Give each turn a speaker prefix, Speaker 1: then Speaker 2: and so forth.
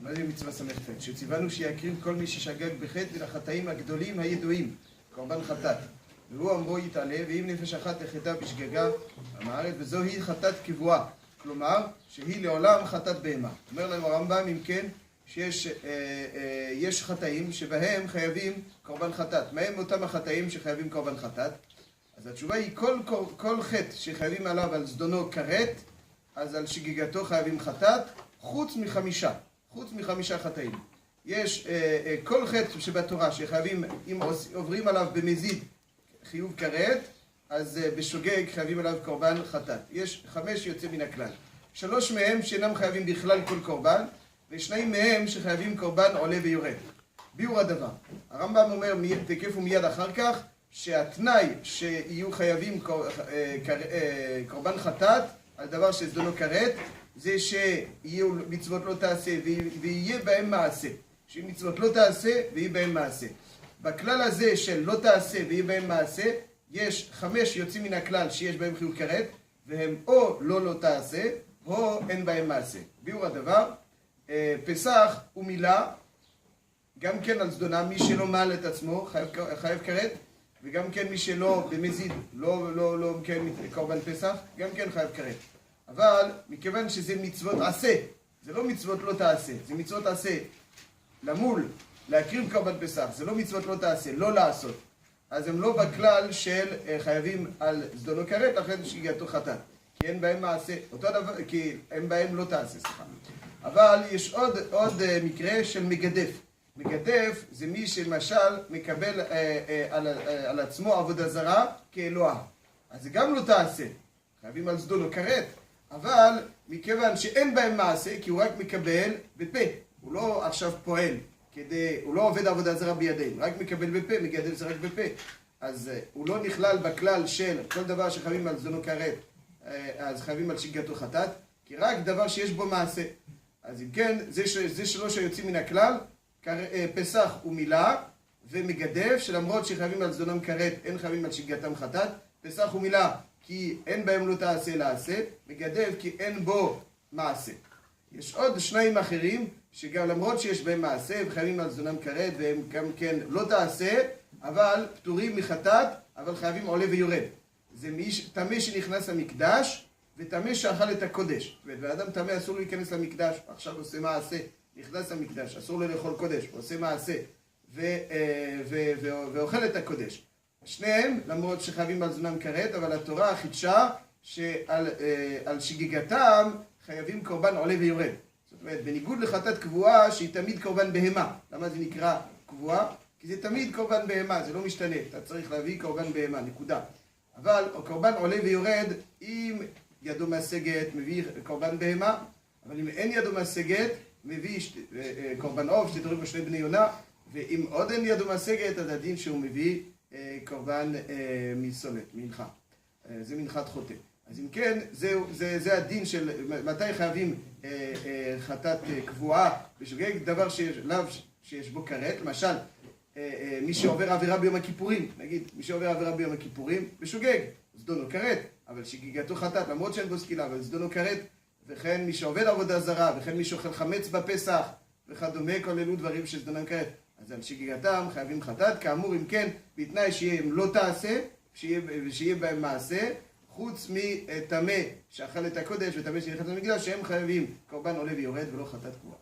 Speaker 1: מה זה מצווה ס"ח? שציוונו שיקריב כל מי ששגג בחטא ולחטאים הגדולים הידועים, קורבן חטאת. והוא אמרו יתעלה, ואם נפש אחת לחטאה בשגגה, אמרת, וזוהי חטאת קבועה. כלומר, שהיא לעולם חטאת בהמה. אומר להם הרמב"ם, אם כן, שיש חטאים שבהם חייבים קורבן חטאת. מהם אותם החטאים שחייבים קורבן חטאת? אז התשובה היא, כל חטא שחייבים עליו על זדונו כרת, אז על שגיגתו חייבים חטאת, חוץ מחמישה חטאים. יש כל חטא שבתורה שחייבים, אם עוברים עליו במזיד חיוב כרת, אז בשוגג חייבים עליו קורבן חטאת. יש 5 יוצא מן הכלל. 3 מהם שאינם חייבים בכלל כל קורבן, ו2 מהם שחייבים קורבן עולה ויורד. ביאור הדבר. הרמב"ם אומר תקף ומיד אחר כך, שהתנאי שיהיו חייבים קורבן חטאת, על דבר שזדונו כרת, זה שיהיו מצוות לא תעשה ויהיה בהם מעשה. שאם מצוות לא תעשה ויהיה בהם מעשה. בכלל הזה של לא תעשה ויהיה בהם מעשה, יש 5 יוצאים מן הכלל שיש בהם חיוב כרת, והם או לא תעשה, או אין בהם מעשה. ביאור הדבר, פסח ומילה, גם כן על זדונה, מי שלא מעל את עצמו חייב כרת, וגם כן מי שלא במזיד, לא מקיים קורבן פסח, גם כן חייב כרת. אבל מכיוון שזה מצוות עשה, זה לא מצוות לא תעשה, זה מצוות עשה. למול, להקריב קורבן פסח, זה לא מצוות לא תעשה, לא לעשות. אז הם לא בכלל של חייבים על זדונו כרת, לכן שגיגתו חטאת. כי אין בהם מעשה, אותו דבר, כי אין בהם לא תעשה, סליחה. אבל יש עוד מקרה של מגדף. מגדף זה מי שמשל מקבל על עצמו עבודה זרה כאלוה. אז זה גם לא תעשה. חייבים על זדונו כרת. אבל מכיוון שאין בהם מעשה, כי הוא רק מקבל בפה. הוא לא עכשיו פועל, הוא לא עובד עבודה זרה בידיהם, רק מקבל בפה, מגדף זה רק בפה. אז הוא לא נכלל בכלל של כל דבר שחייבים על זדונו כרת, אז חייבים על שגיגתו חטאת, כי רק דבר שיש בו מעשה. אז אם כן, זה 3 היוצאים מן הכלל, פסח ומילה ומגדף, שלמרות שחייבים על זדונם כרת, אין חייבים על שגיגתם חטאת. פסח ומילה, כי אין בהם לא תעשה לעשה, מגדף כי אין בו מעשה. יש עוד 2 אחרים, שגם למרות שיש בהם מעשה, הם חייבים על זדונם כרת, והם גם כן לא תעשה, אבל פטורים מחטאת, אבל חייבים עולה ויורד. זה טמא שנכנס למקדש, וטמא שאכל את הקודש. ואדם טמא אסור להיכנס למקדש, עכשיו עושה מעשה, נכנס למקדש, אסור לו לאכול קודש, עושה מעשה, ואוכל את הקודש. שניהם, למרות שחייבים על זדונם כרת, אבל התורה חידשה שעל שגיגתם חייבים קורבן עולה ויורד. זאת אומרת, בניגוד לחטאת קבועה שהיא תמיד קורבן בהמה. למה זה נקרא קבועה? כי זה תמיד קורבן בהמה, זה לא משתנה. אתה צריך להביא קורבן בהמה, נקודה. אבל קורבן עולה ויורד, אם ידו משגת, מביא קורבן בהמה, אבל אם אין ידו משגת, מביא קורבן עוף, שתורים בו 2 בני יונה, ואם עוד אין ידו משגת, אז הדין שהוא מביא קורבן מסולת, מנחה. זה מנחת חוטא. אז אם כן, זה הדין של מתי חייבים חטאת קבועה בשוגג, דבר שיש בו כרת, למשל, מי שעובר עבירה ביום הכיפורים, נגיד, מי שעובר עבירה ביום הכיפורים, בשוגג, זדונו כרת, אבל שגיגתו חטאת, למרות שאין בו סקילה, אבל זדונו כרת, וכן מי שעובד עבודה זרה, וכן מי שאוכל חמץ בפסח, וכדומה, כל אלו דברים שזדונם כרת. אז על שגיגתם חייבים חטאת, כאמור, אם כן, בתנאי שהם לא תעשה, שיהיה בהם מעשה, חוץ מטמא שאכל את הקודש וטמא שנכנס למקדש, שהם חייבים קורבן עולה ויורד ולא חטאת קבועה.